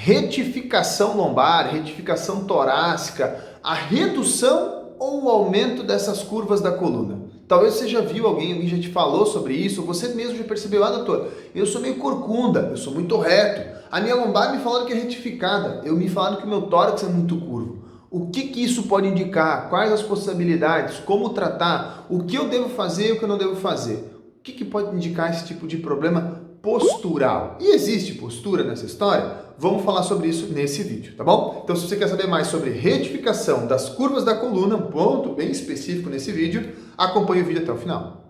retificação lombar, retificação torácica, a redução ou o aumento dessas curvas da coluna. Talvez você já viu alguém já te falou sobre isso, ou você mesmo já percebeu, doutor, eu sou meio corcunda, eu sou muito reto, a minha lombar me falaram que é retificada, me falaram que o meu tórax é muito curvo. O que isso pode indicar? Quais as possibilidades? Como tratar? O que eu devo fazer e o que eu não devo fazer? O que pode indicar esse tipo de problema postural? E existe postura nessa história? Vamos falar sobre isso nesse vídeo, tá bom? Então, se você quer saber mais sobre retificação das curvas da coluna, um ponto bem específico nesse vídeo, acompanhe o vídeo até o final.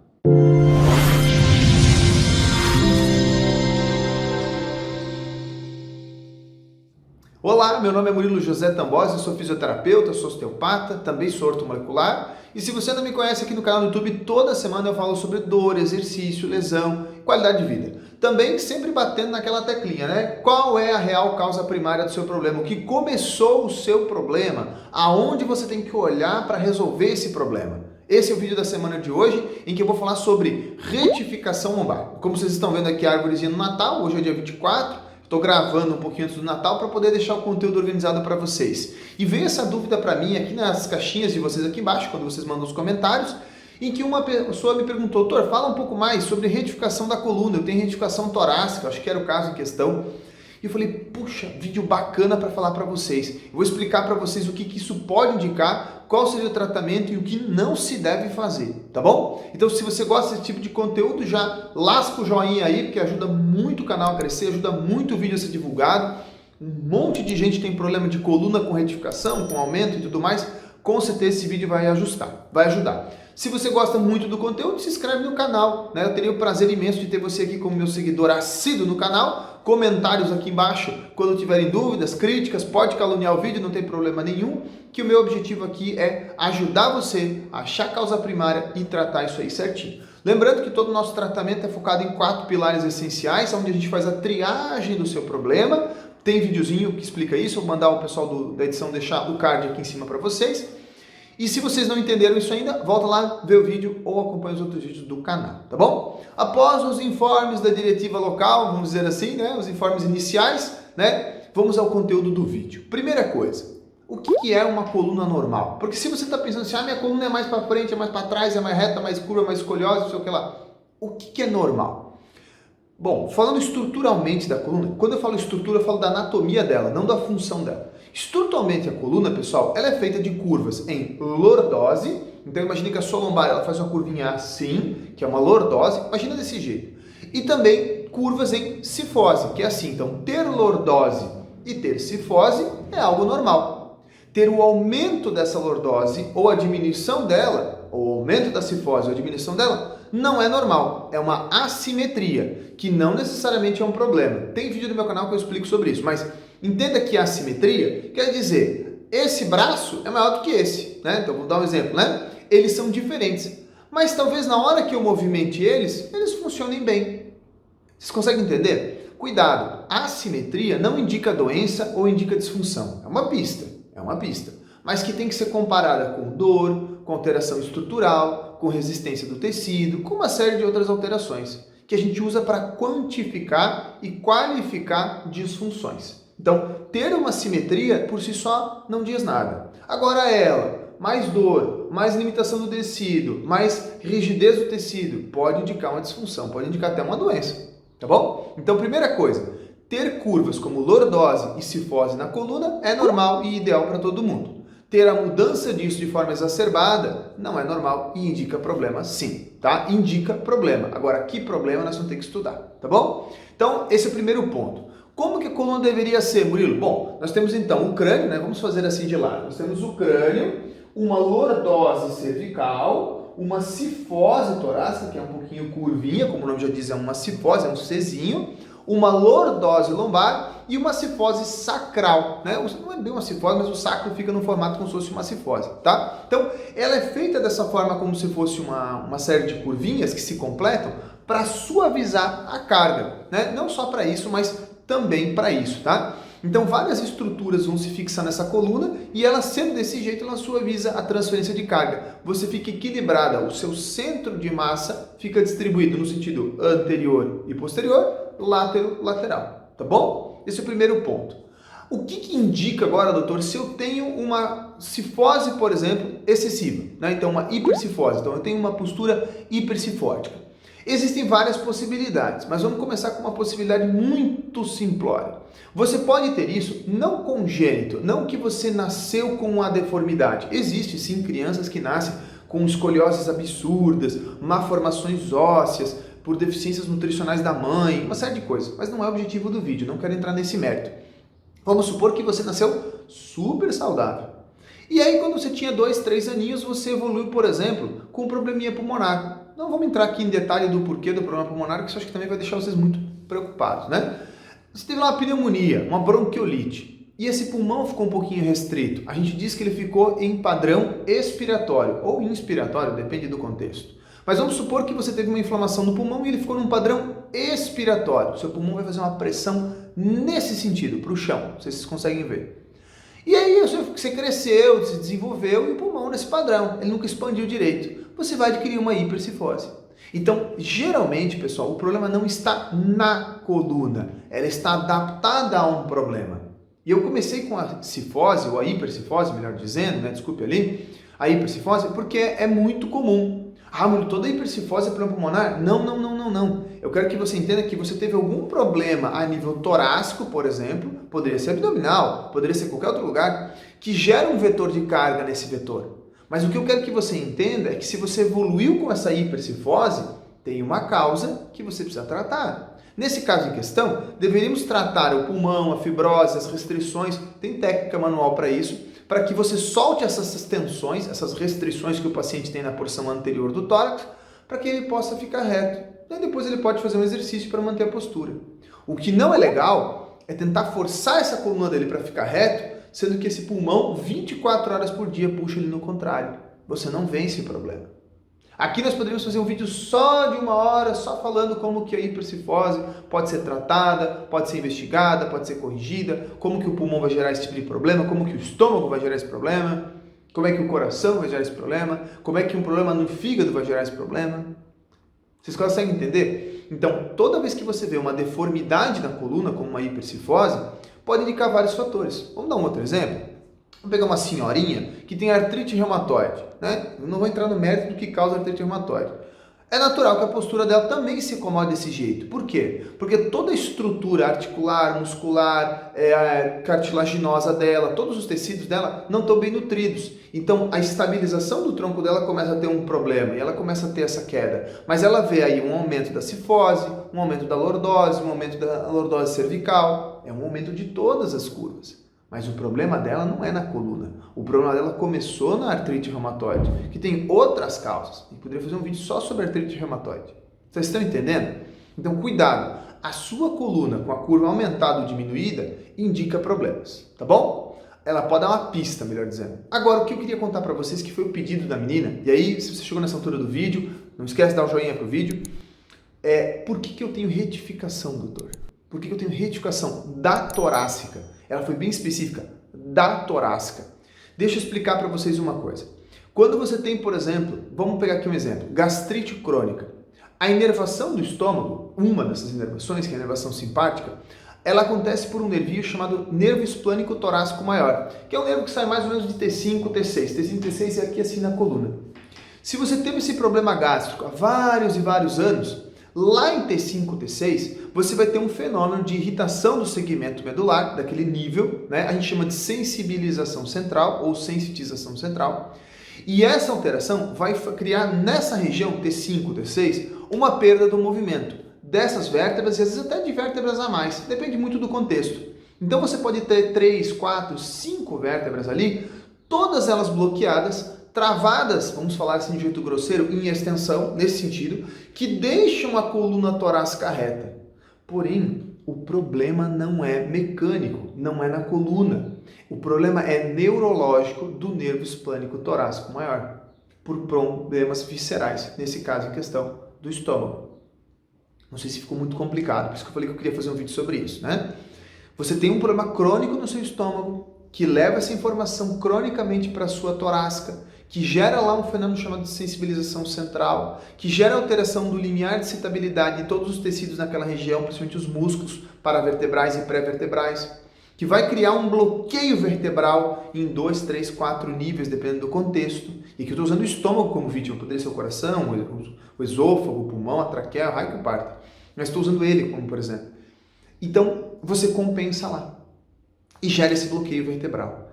Olá, meu nome é Murilo José Tambosi, sou fisioterapeuta, sou osteopata, também sou ortomolecular. E se você não me conhece aqui no canal do YouTube, toda semana eu falo sobre dor, exercício, lesão, qualidade de vida. Também sempre batendo naquela teclinha, né? Qual é a real causa primária do seu problema? O que começou o seu problema? Aonde você tem que olhar para resolver esse problema? Esse é o vídeo da semana de hoje, em que eu vou falar sobre retificação lombar. Como vocês estão vendo aqui a árvorezinha no Natal, hoje é dia 24, estou gravando um pouquinho antes do Natal para poder deixar o conteúdo organizado para vocês. E veio essa dúvida para mim aqui nas caixinhas de vocês aqui embaixo, quando vocês mandam os comentários, em que uma pessoa me perguntou, doutor, fala um pouco mais sobre retificação da coluna, eu tenho retificação torácica, acho que era o caso em questão. E eu falei, puxa, vídeo bacana para falar para vocês. Eu vou explicar para vocês o que isso pode indicar, qual seria o tratamento e o que não se deve fazer, tá bom? Então, se você gosta desse tipo de conteúdo, já lasca o joinha aí, porque ajuda muito o canal a crescer, ajuda muito o vídeo a ser divulgado. Um monte de gente tem problema de coluna com retificação, com aumento e tudo mais. Com certeza esse vídeo vai ajudar. Se você gosta muito do conteúdo, se inscreve no canal, né? Eu teria o prazer imenso de ter você aqui como meu seguidor assíduo no canal. Comentários aqui embaixo, quando tiverem dúvidas, críticas, pode caluniar o vídeo, não tem problema nenhum, que o meu objetivo aqui é ajudar você a achar a causa primária e tratar isso aí certinho. Lembrando que todo o nosso tratamento é focado em 4 pilares essenciais, onde a gente faz a triagem do seu problema. Tem videozinho que explica isso, eu vou mandar o pessoal da edição deixar o card aqui em cima para vocês. E se vocês não entenderam isso ainda, volta lá, vê o vídeo ou acompanha os outros vídeos do canal, tá bom? Após os informes da diretiva local, vamos dizer assim, né, os informes iniciais, né, vamos ao conteúdo do vídeo. Primeira coisa, o que é uma coluna normal? Porque se você está pensando assim, minha coluna é mais para frente, é mais para trás, é mais reta, mais curva, mais escolhosa, não sei o que lá. O que é normal? Bom, falando estruturalmente da coluna, quando eu falo estrutura, eu falo da anatomia dela, não da função dela. Estruturalmente a coluna, pessoal, ela é feita de curvas em lordose. Então imagine que a sua lombar ela faz uma curvinha assim, que é uma lordose, imagina desse jeito. E também curvas em cifose, que é assim. Então ter lordose e ter cifose é algo normal. Ter o aumento dessa lordose ou a diminuição dela, ou o aumento da cifose ou a diminuição dela, não é normal, é uma assimetria, que não necessariamente é um problema. Tem vídeo no meu canal que eu explico sobre isso, mas entenda que a assimetria quer dizer, esse braço é maior do que esse, né? Então vou dar um exemplo, né? Eles são diferentes, mas talvez na hora que eu movimente eles funcionem bem. Vocês conseguem entender? Cuidado, a assimetria não indica doença ou indica disfunção, é uma pista, mas que tem que ser comparada com dor, com alteração estrutural, com resistência do tecido, com uma série de outras alterações que a gente usa para quantificar e qualificar disfunções. Então, ter uma simetria por si só não diz nada. Agora ela, mais dor, mais limitação do tecido, mais rigidez do tecido, pode indicar uma disfunção, pode indicar até uma doença, tá bom? Então, primeira coisa, ter curvas como lordose e cifose na coluna é normal e ideal para todo mundo. Ter a mudança disso de forma exacerbada não é normal e indica problema sim, tá? Indica problema. Agora, que problema nós vamos ter que estudar, tá bom? Então, esse é o primeiro ponto. Como que a coluna deveria ser, Murilo? Bom, nós temos então o crânio, né? Vamos fazer assim de lado. Nós temos o crânio, uma lordose cervical, uma cifose torácica, que é um pouquinho curvinha, como o nome já diz, é uma cifose, é um Czinho, uma lordose lombar e uma cifose sacral, né? Não é bem uma cifose, mas o sacro fica no formato como se fosse uma cifose, tá? Então, ela é feita dessa forma como se fosse uma série de curvinhas que se completam para suavizar a carga, né? Não só para isso, mas também para isso, tá? Então, várias estruturas vão se fixar nessa coluna e ela sendo desse jeito, ela suaviza a transferência de carga. Você fica equilibrada, o seu centro de massa fica distribuído no sentido anterior e posterior, látero-lateral, tá bom? Esse é o primeiro ponto. O que indica agora, doutor, se eu tenho uma cifose, por exemplo, excessiva, né? Então, uma hipercifose. Então, eu tenho uma postura hipercifótica. Existem várias possibilidades, mas vamos começar com uma possibilidade muito simplória. Você pode ter isso não congênito, não que você nasceu com uma deformidade. Existe sim crianças que nascem com escolioses absurdas, malformações ósseas, por deficiências nutricionais da mãe, uma série de coisas. Mas não é o objetivo do vídeo, não quero entrar nesse mérito. Vamos supor que você nasceu super saudável. E aí, quando você tinha 2, 3 aninhos, você evoluiu, por exemplo, com um probleminha pulmonar. Não vamos entrar aqui em detalhe do porquê do problema pulmonar, que isso acho que também vai deixar vocês muito preocupados, né? Você teve lá uma pneumonia, uma bronquiolite, e esse pulmão ficou um pouquinho restrito. A gente diz que ele ficou em padrão expiratório ou inspiratório, depende do contexto. Mas vamos supor que você teve uma inflamação no pulmão e ele ficou num padrão expiratório. Seu pulmão vai fazer uma pressão nesse sentido, para o chão. Não sei se vocês conseguem ver. E aí você cresceu, se desenvolveu e o pulmão nesse padrão. Ele nunca expandiu direito. Você vai adquirir uma hipercifose. Então, geralmente, pessoal, o problema não está na coluna. Ela está adaptada a um problema. E eu comecei com a cifose, ou a hipercifose, melhor dizendo, né? Desculpe ali, a hipercifose, porque é muito comum. Ah, mas toda hipercifose é problema pulmonar? Não. Eu quero que você entenda que você teve algum problema a nível torácico, por exemplo, poderia ser abdominal, poderia ser qualquer outro lugar, que gera um vetor de carga nesse vetor. Mas o que eu quero que você entenda é que se você evoluiu com essa hipercifose, tem uma causa que você precisa tratar. Nesse caso em questão, deveríamos tratar o pulmão, a fibrose, as restrições, tem técnica manual para isso, para que você solte essas tensões, essas restrições que o paciente tem na porção anterior do tórax, para que ele possa ficar reto. E depois ele pode fazer um exercício para manter a postura. O que não é legal é tentar forçar essa coluna dele para ficar reto, sendo que esse pulmão 24 horas por dia puxa ele no contrário. Você não vence o problema. Aqui nós poderíamos fazer um vídeo só de 1 hora, só falando como que a hipercifose pode ser tratada, pode ser investigada, pode ser corrigida, como que o pulmão vai gerar esse tipo de problema, como que o estômago vai gerar esse problema, como é que o coração vai gerar esse problema, como é que um problema no fígado vai gerar esse problema. Vocês conseguem entender? Então, toda vez que você vê uma deformidade na coluna, como uma hipercifose, pode indicar vários fatores. Vamos dar um outro exemplo? Vamos pegar uma senhorinha que tem artrite reumatoide, né? Eu não vou entrar no mérito do que causa artrite reumatoide. É natural que a postura dela também se acomode desse jeito. Por quê? Porque toda a estrutura articular, muscular, cartilaginosa dela, todos os tecidos dela não estão bem nutridos. Então, a estabilização do tronco dela começa a ter um problema e ela começa a ter essa queda. Mas ela vê aí um aumento da cifose, um aumento da lordose, um aumento da lordose cervical. É um aumento de todas as curvas. Mas o problema dela não é na coluna. O problema dela começou na artrite reumatoide, que tem outras causas. E poderia fazer um vídeo só sobre artrite reumatoide. Vocês estão entendendo? Então, cuidado. A sua coluna com a curva aumentada ou diminuída indica problemas, tá bom? Ela pode dar uma pista, melhor dizendo. Agora, o que eu queria contar para vocês, que foi o pedido da menina, e aí, se você chegou nessa altura do vídeo, não esquece de dar um joinha pro vídeo, por que eu tenho retificação, doutor? Por que eu tenho retificação da torácica? Ela foi bem específica, da torácica. Deixa eu explicar para vocês uma coisa. Quando você tem, por exemplo, vamos pegar aqui um exemplo, gastrite crônica. A inervação do estômago, uma dessas inervações, que é a inervação simpática, ela acontece por um nervio chamado nervo esplânico torácico maior, que é um nervo que sai mais ou menos de T5, T6. T5, T6 é aqui assim na coluna. Se você teve esse problema gástrico há vários e vários anos, lá em T5, T6, você vai ter um fenômeno de irritação do segmento medular, daquele nível, né? A gente chama de sensibilização central ou sensitização central. E essa alteração vai criar nessa região T5, T6, uma perda do movimento dessas vértebras e às vezes até de vértebras a mais. Depende muito do contexto. Então você pode ter 3, 4, 5 vértebras ali, todas elas bloqueadas, travadas, vamos falar assim de jeito grosseiro, em extensão, nesse sentido, que deixam a coluna torácica reta. Porém, o problema não é mecânico, não é na coluna. O problema é neurológico do nervo esplânico torácico maior, por problemas viscerais, nesse caso em questão do estômago. Não sei se ficou muito complicado, por isso que eu falei que eu queria fazer um vídeo sobre isso, né? Você tem um problema crônico no seu estômago, que leva essa informação cronicamente para a sua torácica, que gera lá um fenômeno chamado de sensibilização central, que gera alteração do limiar de excitabilidade de todos os tecidos naquela região, principalmente os músculos paravertebrais e pré-vertebrais, que vai criar um bloqueio vertebral em 2, 3, 4 níveis, dependendo do contexto. E que eu estou usando o estômago como vítima, poderia ser o coração, o esôfago, o pulmão, a traqueia, o raio que parta. Mas estou usando ele como, por exemplo. Então, você compensa lá e gera esse bloqueio vertebral.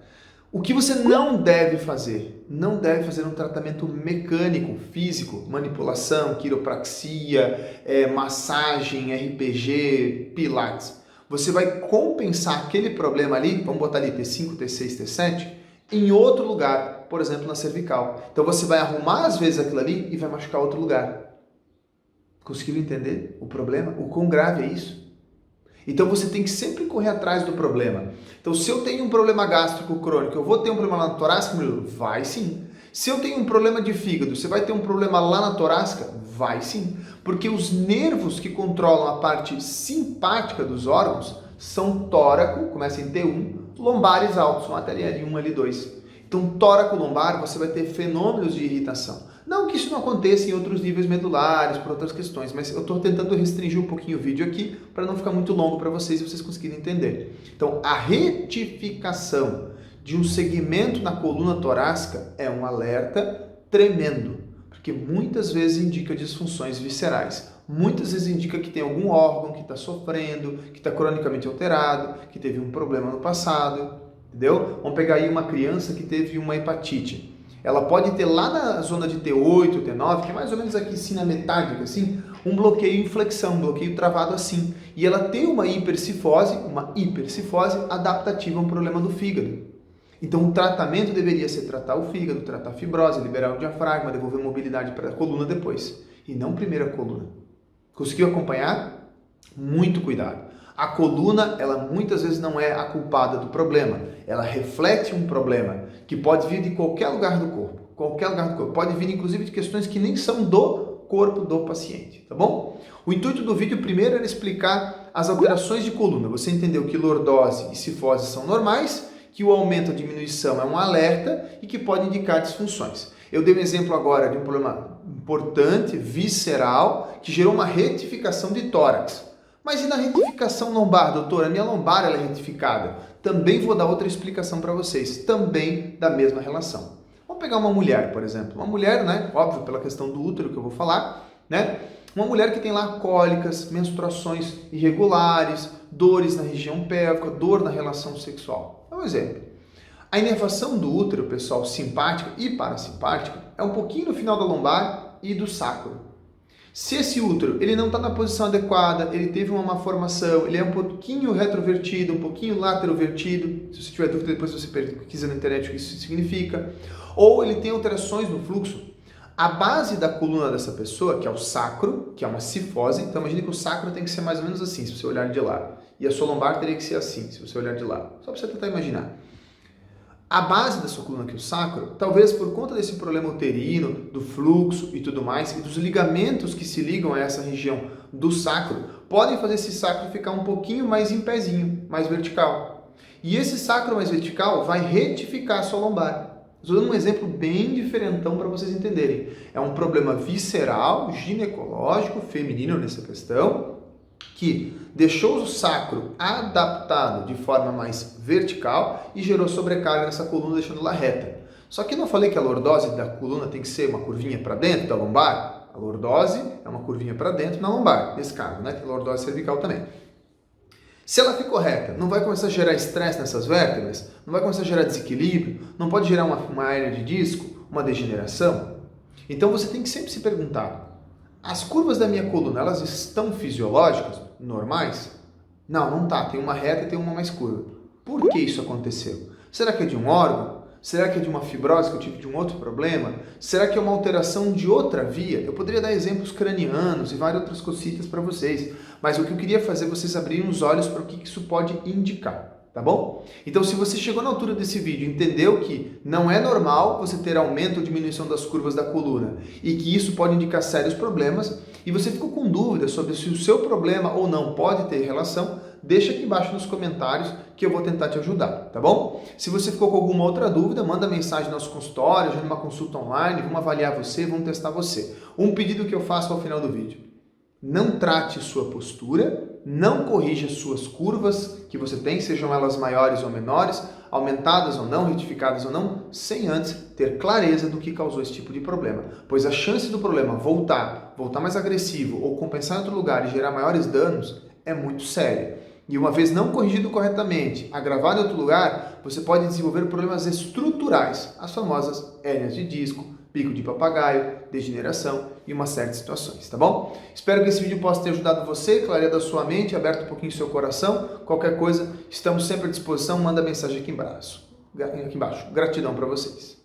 O que você não deve fazer? Não deve fazer um tratamento mecânico, físico, manipulação, quiropraxia, massagem, RPG, pilates. Você vai compensar aquele problema ali, vamos botar ali T5, T6, T7, em outro lugar, por exemplo, na cervical. Então você vai arrumar às vezes aquilo ali e vai machucar outro lugar. Conseguiu entender o problema? O quão grave é isso? Então você tem que sempre correr atrás do problema. Então se eu tenho um problema gástrico crônico, eu vou ter um problema lá na torácica? Vai sim. Se eu tenho um problema de fígado, você vai ter um problema lá na torácica? Vai sim. Porque os nervos que controlam a parte simpática dos órgãos são tóraco, começa em T1, lombares altos, uma L1, L2. Então tóraco-lombar você vai ter fenômenos de irritação. Não que isso não aconteça em outros níveis medulares, por outras questões, mas eu estou tentando restringir um pouquinho o vídeo aqui para não ficar muito longo para vocês e vocês conseguirem entender. Então, a retificação de um segmento na coluna torácica é um alerta tremendo, porque muitas vezes indica disfunções viscerais. Muitas vezes indica que tem algum órgão que está sofrendo, que está cronicamente alterado, que teve um problema no passado, entendeu? Vamos pegar aí uma criança que teve uma hepatite. Ela pode ter lá na zona de T8, T9, que é mais ou menos aqui sim na metade, assim, um bloqueio em flexão, um bloqueio travado assim. E ela tem uma hipercifose adaptativa a um problema do fígado. Então o tratamento deveria ser tratar o fígado, tratar a fibrose, liberar o diafragma, devolver mobilidade para a coluna depois. E não primeiro a coluna. Conseguiu acompanhar? Muito cuidado. A coluna, ela muitas vezes não é a culpada do problema. Ela reflete um problema que pode vir de qualquer lugar do corpo. Qualquer lugar do corpo. Pode vir, inclusive, de questões que nem são do corpo do paciente, tá bom? O intuito do vídeo primeiro era explicar as alterações de coluna. Você entendeu que lordose e cifose são normais, que o aumento ou diminuição é um alerta e que pode indicar disfunções. Eu dei um exemplo agora de um problema importante, visceral, que gerou uma retificação de tórax. Mas e na retificação lombar, doutora? A minha lombar ela é retificada. Também vou dar outra explicação para vocês, também da mesma relação. Vamos pegar uma mulher, por exemplo. Uma mulher, né? Óbvio, pela questão do útero que eu vou falar, né? Uma mulher que tem lá cólicas, menstruações irregulares, dores na região pélvica, dor na relação sexual. É um exemplo. A inervação do útero, pessoal, simpática e parasimpática, é um pouquinho no final da lombar e do sacro. Se esse útero ele não está na posição adequada, ele teve uma má formação, ele é um pouquinho retrovertido, um pouquinho laterovertido, se você tiver dúvida depois você pesquisa na internet o que isso significa, ou ele tem alterações no fluxo, a base da coluna dessa pessoa, que é o sacro, que é uma cifose, então imagine que o sacro tem que ser mais ou menos assim, se você olhar de lá, e a sua lombar teria que ser assim, se você olhar de lá, só para você tentar imaginar. A base da sua coluna, que é o sacro, talvez por conta desse problema uterino, do fluxo e tudo mais, e dos ligamentos que se ligam a essa região do sacro, podem fazer esse sacro ficar um pouquinho mais em pezinho, mais vertical. E esse sacro mais vertical vai retificar a sua lombar. Estou dando um exemplo bem diferentão para vocês entenderem. É um problema visceral, ginecológico, feminino nessa questão, que deixou o sacro adaptado de forma mais vertical e gerou sobrecarga nessa coluna, deixando-la reta. Só que eu não falei que a lordose da coluna tem que ser uma curvinha para dentro da lombar? A lordose é uma curvinha para dentro na lombar, nesse caso, né? Tem lordose cervical também. Se ela ficou reta, não vai começar a gerar estresse nessas vértebras? Não vai começar a gerar desequilíbrio? Não pode gerar uma hérnia de disco? Uma degeneração? Então você tem que sempre se perguntar, as curvas da minha coluna, elas estão fisiológicas, normais? Não, não tá. Tem uma reta e tem uma mais curva. Por que isso aconteceu? Será que é de um órgão? Será que é de uma fibrose que eu tive de um outro problema? Será que é uma alteração de outra via? Eu poderia dar exemplos cranianos e várias outras cositas para vocês, mas o que eu queria fazer é vocês abrirem os olhos para o que isso pode indicar, tá bom? Então, se você chegou na altura desse vídeo e entendeu que não é normal você ter aumento ou diminuição das curvas da coluna e que isso pode indicar sérios problemas, e você ficou com dúvida sobre se o seu problema ou não pode ter relação, deixa aqui embaixo nos comentários que eu vou tentar te ajudar, tá bom? Se você ficou com alguma outra dúvida, manda mensagem no nosso consultório, agenda uma consulta online, vamos avaliar você, vamos testar você. Um pedido que eu faço ao final do vídeo: não trate sua postura não corrija suas curvas que você tem, sejam elas maiores ou menores, aumentadas ou não, retificadas ou não, sem antes ter clareza do que causou esse tipo de problema. Pois a chance do problema voltar mais agressivo ou compensar em outro lugar e gerar maiores danos é muito séria. E uma vez não corrigido corretamente, agravado em outro lugar, você pode desenvolver problemas estruturais, as famosas hérnias de disco, pico de papagaio, degeneração e uma série de situações, tá bom? Espero que esse vídeo possa ter ajudado você, clareado a sua mente, aberto um pouquinho o seu coração. Qualquer coisa, estamos sempre à disposição, manda mensagem aqui embaixo. Gratidão para vocês.